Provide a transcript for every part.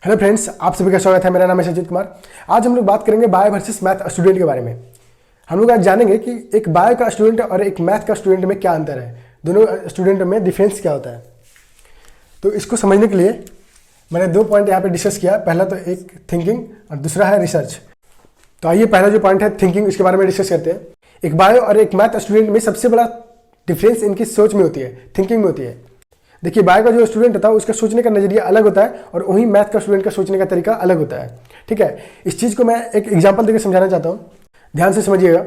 Hello friends, आप सभी का स्वागत है। मेरा नाम है संजीत कुमार। आज हम लोग बात करेंगे बायो वर्सेस मैथ स्टूडेंट के बारे में। हम लोग आज जानेंगे कि एक बायो का स्टूडेंट और एक मैथ का स्टूडेंट में क्या अंतर है, दोनों स्टूडेंट में डिफरेंस क्या होता है। तो इसको समझने के लिए मैंने दो पॉइंट यहाँ पे डिस्कस किया। पहला तो एक थिंकिंग और दूसरा है रिसर्च। तो आइए पहला जो पॉइंट है थिंकिंग, इसके बारे में डिस्कस करते हैं। एक बायो और एक मैथ स्टूडेंट में सबसे बड़ा डिफरेंस इनकी सोच में होती है, थिंकिंग में होती है। देखिए, बायो का जो स्टूडेंट होता है उसका सोचने का नजरिया अलग होता है और वहीं मैथ का स्टूडेंट का सोचने का तरीका अलग होता है। ठीक है, इस चीज़ को मैं एक एग्जांपल देकर समझाना चाहता हूँ, ध्यान से समझिएगा।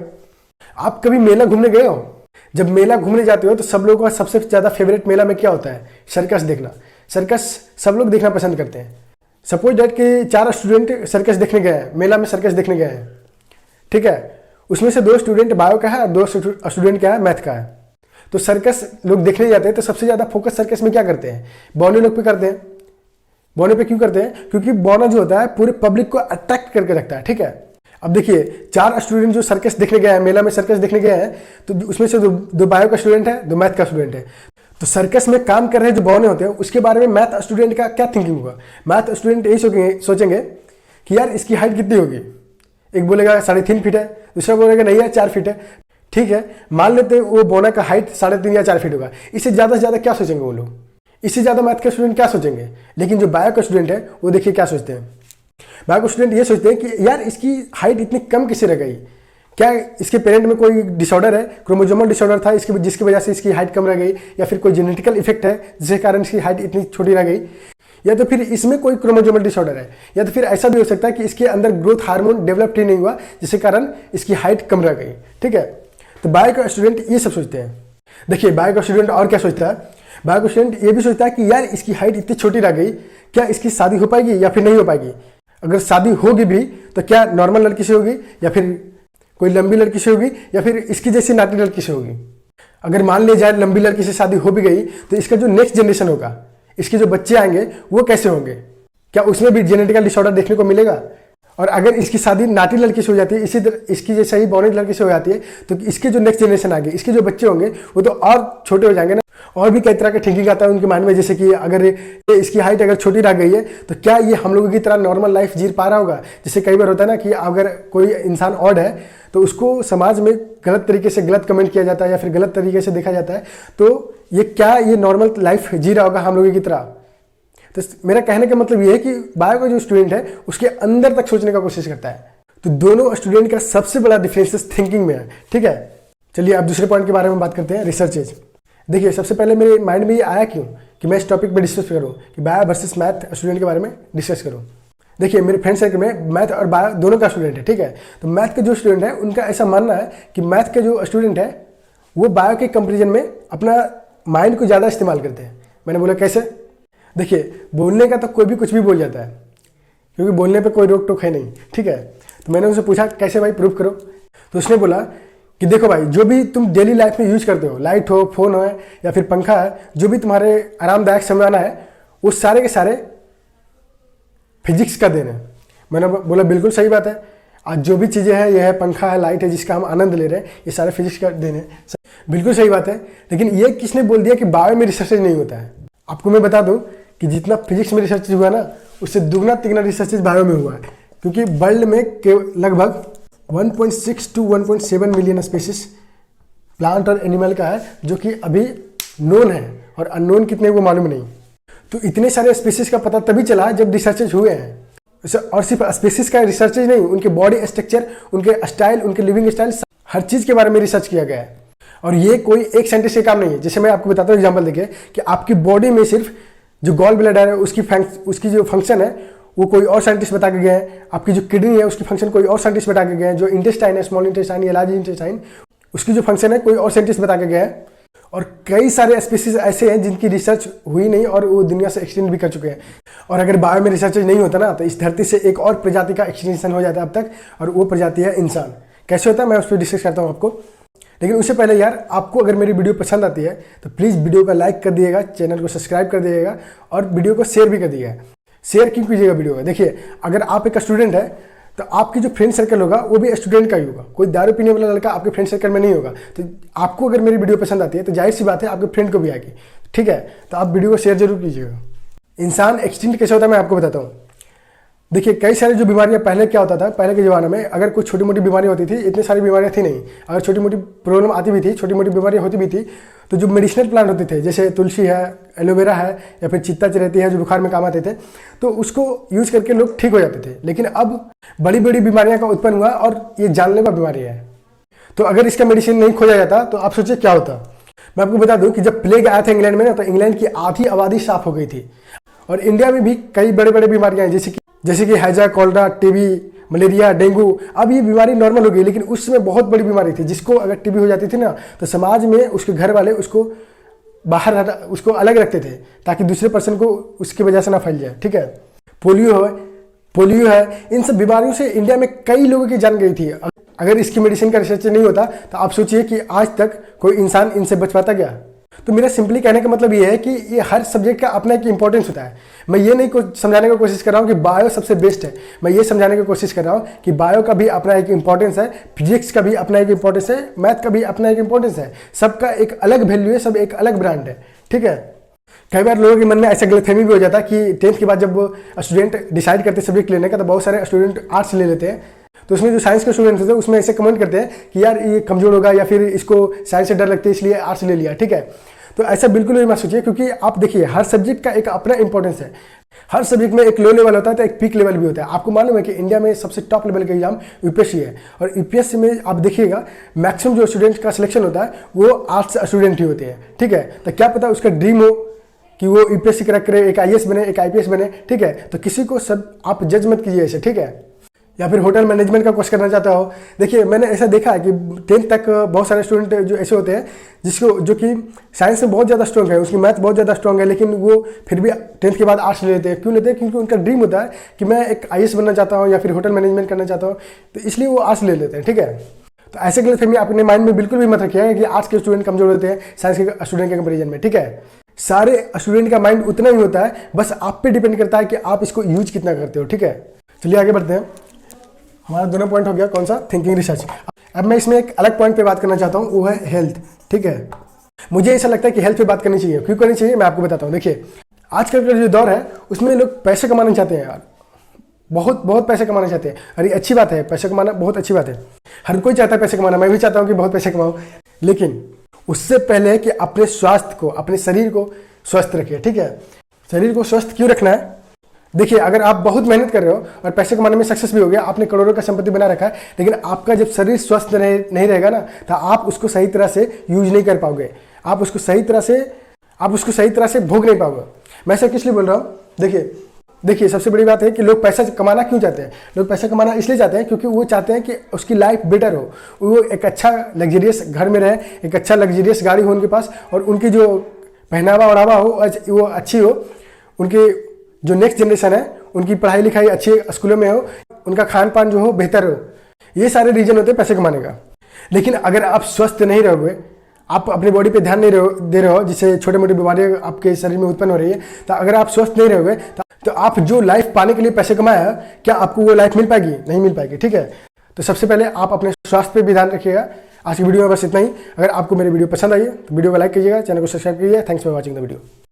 आप कभी मेला घूमने गए हो? जब मेला घूमने जाते हो तो सब लोगों का सबसे ज़्यादा फेवरेट मेला में क्या होता है? सर्कस देखना। सर्कस सब लोग देखना पसंद करते हैं। सपोज डेट कि 4 स्टूडेंट सर्कस देखने गए हैं, मेला में सर्कस देखने गए हैं। ठीक है, उसमें से 2 स्टूडेंट बायो का है और 2 स्टूडेंट क्या है, मैथ का है। तो सर्कस लोग देखने जाते हैं तो सबसे ज़्यादा फोकस सर्कस में क्या करते हैं? बौने लोग पे करते हैं। बौने पे क्यों करते हैं? क्योंकि बौना जो होता है पूरे पब्लिक को अट्रैक्ट करके रखता है। ठीक है, अब देखिए 4 स्टूडेंट जो सर्कस देखने गए हैं, मेला में सर्कस देखने गए हैं, तो उसमें से दो बायो का स्टूडेंट है, 2 मैथ का स्टूडेंट है। तो सर्कस में काम कर रहे जो बौने होते हैं उसके बारे में मैथ स्टूडेंट का क्या थिंकिंग होगा? मैथ स्टूडेंट यही सोचेंगे कि यार इसकी हाइट कितनी होगी। एक बोलेगा 3.5 फीट है, दूसरा बोलेगा नहीं यार 4 फीट है। ठीक है, मान लेते हैं वो बोना का हाइट 3.5 या 4 फीट होगा। इससे ज़्यादा से ज़्यादा क्या सोचेंगे वो लोग? इससे ज़्यादा मैथ के स्टूडेंट क्या सोचेंगे? लेकिन जो बायो का स्टूडेंट है वो देखिए क्या सोचते हैं। बायो का स्टूडेंट ये सोचते हैं कि यार इसकी हाइट इतनी कम कैसे रह गई? क्या इसके पेरेंट में कोई डिसऑर्डर है, क्रोमोसोमल डिसऑर्डर था जिसकी वजह से इसकी हाइट कम रह गई, या फिर कोई जेनेटिकल इफेक्ट है जिसके कारण इसकी हाइट इतनी छोटी रह गई, या तो फिर इसमें कोई क्रोमोसोमल डिसऑर्डर है, या तो फिर ऐसा भी हो सकता है कि इसके अंदर ग्रोथ हार्मोन डेवलप ही नहीं हुआ जिसके कारण इसकी हाइट कम रह गई। ठीक है, तो बायो का स्टूडेंट ये सब सोचते हैं। देखिए, बायो का स्टूडेंट और क्या सोचता है? बायो का स्टूडेंट ये भी सोचता है कि यार इसकी हाइट इतनी छोटी रह गई, क्या इसकी शादी हो पाएगी या फिर नहीं हो पाएगी? अगर शादी होगी भी तो क्या नॉर्मल लड़की से होगी, या फिर कोई लंबी लड़की से होगी, या फिर इसकी जैसी नाटी लड़की से होगी? अगर मान लिया जाए लंबी लड़की से शादी हो भी गई तो इसका जो नेक्स्ट जनरेशन होगा, इसके जो बच्चे आएंगे वो कैसे होंगे? क्या उसमें भी जेनेटिकल डिसऑर्डर देखने को मिलेगा? और अगर इसकी शादी नाटी लड़की से हो जाती है, इसी तरह इसकी जैसे ही बौनी लड़की से हो जाती है, तो इसके जो नेक्स्ट जनरेशन आगे, इसके जो बच्चे होंगे वो तो और छोटे हो जाएंगे ना। और भी कई तरह का थिंकिंग आता है उनके माइंड में, जैसे कि अगर इसकी हाइट अगर छोटी रह गई है तो क्या ये हम लोगों की तरह नॉर्मल लाइफ जी पा रहा होगा? जैसे कई बार होता है ना कि अगर कोई इंसान ऑड है तो उसको समाज में गलत तरीके से गलत कमेंट किया जाता है या फिर गलत तरीके से देखा जाता है, तो ये नॉर्मल लाइफ जी रहा होगा हम लोगों की तरह? तो मेरा कहने का मतलब ये है कि बायो का जो स्टूडेंट है उसके अंदर तक सोचने का कोशिश करता है। तो दोनों स्टूडेंट का सबसे बड़ा डिफरेंस थिंकिंग में है। ठीक है, चलिए अब दूसरे पॉइंट के बारे में बात करते हैं, रिसर्चेज। देखिए, सबसे पहले मेरे माइंड में ये आया क्यों कि मैं इस टॉपिक पे डिस्कस करूँ कि बायो वर्सेस मैथ स्टूडेंट के बारे में डिस्कस करूँ। देखिए, मेरे फ्रेंड सर्कल में मैथ और बायो दोनों का स्टूडेंट है। ठीक है, तो मैथ का जो स्टूडेंट है उनका ऐसा मानना है कि मैथ का जो स्टूडेंट है वो बायो के कंपेरिजन में अपना माइंड को ज़्यादा इस्तेमाल करते हैं। मैंने बोला कैसे? देखिए, बोलने का तो कोई भी कुछ भी बोल जाता है, क्योंकि बोलने पे कोई रोक टोक है नहीं। ठीक है, तो मैंने उनसे पूछा कैसे भाई प्रूफ करो? तो उसने बोला कि देखो भाई, जो भी तुम डेली लाइफ में यूज करते हो, लाइट हो, फोन हो या फिर पंखा है, जो भी तुम्हारे आरामदायक समझाना है वो सारे के सारे फिजिक्स का देन है। मैंने बोला बिल्कुल सही बात है। आज जो भी चीज़ें हैं, यह है पंखा है, लाइट है, जिसका हम आनंद ले रहे हैं, ये सारे फिजिक्स का देन है। बिल्कुल सही बात है, लेकिन ये किसने बोल दिया कि बायो में रिसर्च नहीं होता है? आपको मैं बता दूं कि जितना फिजिक्स में रिसर्च हुआ ना, उससे दुगना तिगना रिसर्च बायो में हुआ है। क्योंकि वर्ल्ड में लगभग 1.6 to 1.7 मिलियन स्पीसीज प्लांट और एनिमल का है जो कि अभी नोन है, और अननोन कितने वो मालूम नहीं। तो इतने सारे स्पीसीज का पता तभी चला जब रिसर्चेज हुए हैं। और सिर्फ स्पीसीज का रिसर्चेज नहीं, उनके बॉडी स्ट्रक्चर, उनके स्टाइल, उनके लिविंग स्टाइल, हर चीज़ के बारे में रिसर्च किया गया है। और ये कोई एक साइंटिस्ट का काम नहीं है। जैसे मैं आपको बताता हूँ एग्जांपल देखिए कि आपकी बॉडी में सिर्फ जो गॉल ब्लैडर है उसकी जो फंक्शन है वो कोई और साइंटिस्ट बता के गए हैं। आपकी जो किडनी है उसकी फंक्शन कोई और साइंटिस्ट बता के गए हैं। जो इंटेस्टाइन है, स्मॉल इंटेस्टाइन या लार्ज इंटेस्टाइन, उसकी जो फंक्शन है कोई और साइंटिस्ट बता के गए हैं। और कई सारे स्पीसीज ऐसे हैं जिनकी रिसर्च हुई नहीं और वो दुनिया से एक्सटेंड भी कर चुके हैं। और अगर बायो में रिसर्च नहीं होता ना तो इस धरती से एक और प्रजाति का एक्सटेंशन हो जाता है अब तक, और वो प्रजाति है इंसान। कैसे होता है मैं उस पर डिस्कस करता हूँ आपको। लेकिन उससे पहले यार, आपको अगर मेरी वीडियो पसंद आती है तो प्लीज़ वीडियो का लाइक कर दिएगा, चैनल को सब्सक्राइब कर दिएगा और वीडियो को शेयर भी कर दिएगा। शेयर क्यों कीजिएगा वीडियो का? देखिए, अगर आप एक स्टूडेंट है तो आपकी जो फ्रेंड सर्कल होगा वो भी स्टूडेंट का ही होगा। कोई दारू पीने वाला लड़का आपके फ्रेंड सर्कल में नहीं होगा। तो आपको अगर मेरी वीडियो पसंद आती है तो जाहिर सी बात है आपके फ्रेंड को भी आएगी। ठीक है, तो आप वीडियो को शेयर जरूर कीजिएगा। इंसान एक्सटिंक्ट कैसे होता है मैं आपको बताता हूँ। देखिए कई सारी जो बीमारियां, पहले क्या होता था, पहले के ज़माने में अगर कोई छोटी मोटी बीमारी होती थी, इतनी सारी बीमारियां थी नहीं। अगर छोटी मोटी प्रॉब्लम आती भी थी, छोटी मोटी बीमारियां होती भी थी, तो जो मेडिसिनल प्लांट होते थे, जैसे तुलसी है, एलोवेरा है, या फिर चित्ता चिरैती है, जो बुखार में काम आते थे, तो उसको यूज करके लोग ठीक हो जाते थे। लेकिन अब बड़ी बड़ी बीमारियां का उत्पन्न हुआ और ये जानलेवा बीमारी है। तो अगर इसका मेडिसिन नहीं खोजा जाता तो आप सोचिए क्या होता। मैं आपको बता दूं कि जब प्लेग आया था इंग्लैंड में ना, तो इंग्लैंड की आधी आबादी साफ हो गई थी। और इंडिया में भी कई बड़े बड़े बीमारियां हैं, जैसे कि हैजा, कॉलरा, टीबी, मलेरिया, डेंगू। अब ये बीमारी नॉर्मल हो गई, लेकिन उस समय बहुत बड़ी बीमारी थी, जिसको अगर टीबी हो जाती थी ना, तो समाज में उसके घर वाले उसको उसको अलग रखते थे, ताकि दूसरे पर्सन को उसकी वजह से ना फैल जाए। ठीक है, पोलियो है, इन सब बीमारियों से इंडिया में कई लोगों की जान गई थी। अगर इसकी मेडिसिन का रिसर्च नहीं होता तो आप सोचिए कि आज तक कोई इंसान इनसे बच पाता क्या। तो मेरा सिंपली कहने का मतलब ये है कि ये हर सब्जेक्ट का अपना एक इंपॉर्टेंस होता है। मैं ये नहीं समझाने की कोशिश कर रहा हूँ कि बायो सबसे बेस्ट है, मैं ये समझाने की कोशिश कर रहा हूँ कि बायो का भी अपना एक इंपॉर्टेंस है, फिजिक्स का भी अपना एक इंपॉर्टेंस है, मैथ का भी अपना एक इंपॉर्टेंस है। सबका एक अलग वैल्यू है, सब एक अलग ब्रांड है। ठीक है, कई बार लोगों के मन में ऐसा गलतफहमी भी हो जाता है कि 10th के बाद जब स्टूडेंट डिसाइड करते हैं सब्जेक्ट लेने का, तो बहुत सारे स्टूडेंट आर्ट्स ले लेते हैं। तो उसमें जो साइंस के स्टूडेंट होते हैं उसमें ऐसे कमेंट करते हैं कि यार ये कमजोर होगा, या फिर इसको साइंस से डर लगती है इसलिए आर्ट्स ले लिया। ठीक है, तो ऐसा बिल्कुल भी मत सोचिए, क्योंकि आप देखिए हर सब्जेक्ट का एक अपना इंपॉर्टेंस है। हर सब्जेक्ट में एक लो लेवल होता है तो एक पीक लेवल भी होता है। आपको मालूम है कि इंडिया में सबसे टॉप लेवल का एग्जाम यूपीएससी है, और यूपीएससी में आप देखिएगा मैक्सिमम जो स्टूडेंट का सिलेक्शन होता है वो आर्ट्स स्टूडेंट ही होते हैं। ठीक है, तो क्या पता उसका ड्रीम हो कि वो यूपीएससी क्रैक करे, एक आईएएस बने, एक आईपीएस बने। ठीक है, तो किसी को सब आप जज मत कीजिए ऐसे। ठीक है, या फिर होटल मैनेजमेंट का कोर्स करना चाहता हो। देखिए मैंने ऐसा देखा है कि 10th तक बहुत सारे स्टूडेंट जो ऐसे होते हैं जो कि साइंस में बहुत ज़्यादा स्ट्रॉन्ग है, उसकी मैथ बहुत ज़्यादा स्ट्रॉन्ग है, लेकिन वो फिर भी 10th के बाद आर्ट्स ले लेते हैं। क्यों लेते हैं? क्योंकि उनका ड्रीम होता है कि मैं एक आईएएस बनना चाहता हूँ या फिर होटल मैनेजमेंट करना चाहता हूँ, तो इसलिए वो आर्ट्स ले लेते हैं। ठीक है, तो ऐसे गलतफहमी अपने माइंड में बिल्कुल भी मत रखिएगा कि आर्ट्स के स्टूडेंट कमजोर होते हैं साइंस के स्टूडेंट के कंपेरिजन में। ठीक है, सारे स्टूडेंट का माइंड उतना ही होता है, बस आप पे डिपेंड करता है कि आप इसको यूज कितना करते हो। ठीक है, चलिए आगे बढ़ते हैं। हमारा दोनों पॉइंट हो गया, कौन सा? Thinking, research. अब मैं इसमें एक अलग पॉइंट पे बात करना चाहता हूँ, वो है हेल्थ। ठीक है, मुझे ऐसा लगता है कि हेल्थ पे बात करनी चाहिए। क्यों करनी चाहिए मैं आपको बताता हूँ। देखिए आजकल का जो दौर है उसमें लोग पैसे कमाना चाहते हैं यार, बहुत बहुत पैसे कमाना चाहते हैं। अरे अच्छी बात है, पैसे कमाना बहुत अच्छी बात है, हर कोई चाहता है पैसे कमाना, मैं भी चाहता हूँ कि बहुत पैसे कमाऊँ। लेकिन उससे पहले कि अपने स्वास्थ्य को, अपने शरीर को स्वस्थ रखिए। ठीक है, शरीर को स्वस्थ क्यों रखना है? देखिए अगर आप बहुत मेहनत कर रहे हो और पैसे कमाने में सक्सेस भी हो गया, आपने करोड़ों का संपत्ति बना रखा है, लेकिन आपका जब शरीर स्वस्थ नहीं रहेगा ना, तो आप उसको सही तरह से यूज नहीं कर पाओगे, आप उसको सही तरह से भोग नहीं पाओगे। मैं ऐसा किस लिए बोल रहा हूँ? देखिए सबसे बड़ी बात है कि लोग पैसा कमाना क्यों चाहते हैं? लोग पैसा कमाना इसलिए चाहते हैं क्योंकि वो चाहते हैं कि उसकी लाइफ बेटर हो, वो एक अच्छा लग्जरियस घर में रहे, एक अच्छा लग्जरियस गाड़ी हो उनके पास, और उनकी जो पहनावा ओढ़ावा हो वो अच्छी हो, उनके जो नेक्स्ट जनरेशन है उनकी पढ़ाई लिखाई अच्छे स्कूलों में हो, उनका खान पान जो हो बेहतर हो। ये सारे रीजन होते हैं पैसे कमाने का। लेकिन अगर आप स्वस्थ नहीं रहोगे, आप अपनी बॉडी पे ध्यान नहीं दे रहे हो, जिससे छोटे मोटे बीमारियां आपके शरीर में उत्पन्न हो रही है, तो अगर आप स्वस्थ नहीं रहोगे तो आप जो लाइफ पाने के लिए पैसे कमाया है, क्या आपको वो लाइफ मिल पाएगी? नहीं मिल पाएगी। ठीक है, तो सबसे पहले आप अपने स्वास्थ्य पे भी ध्यान रखिएगा। आज की वीडियो में बस इतना ही। अगर आपको मेरी वीडियो पसंद आई है तो वीडियो को लाइक कीजिएगा, चैनल को सब्सक्राइब कीजिएगा। Thanks for watching the video.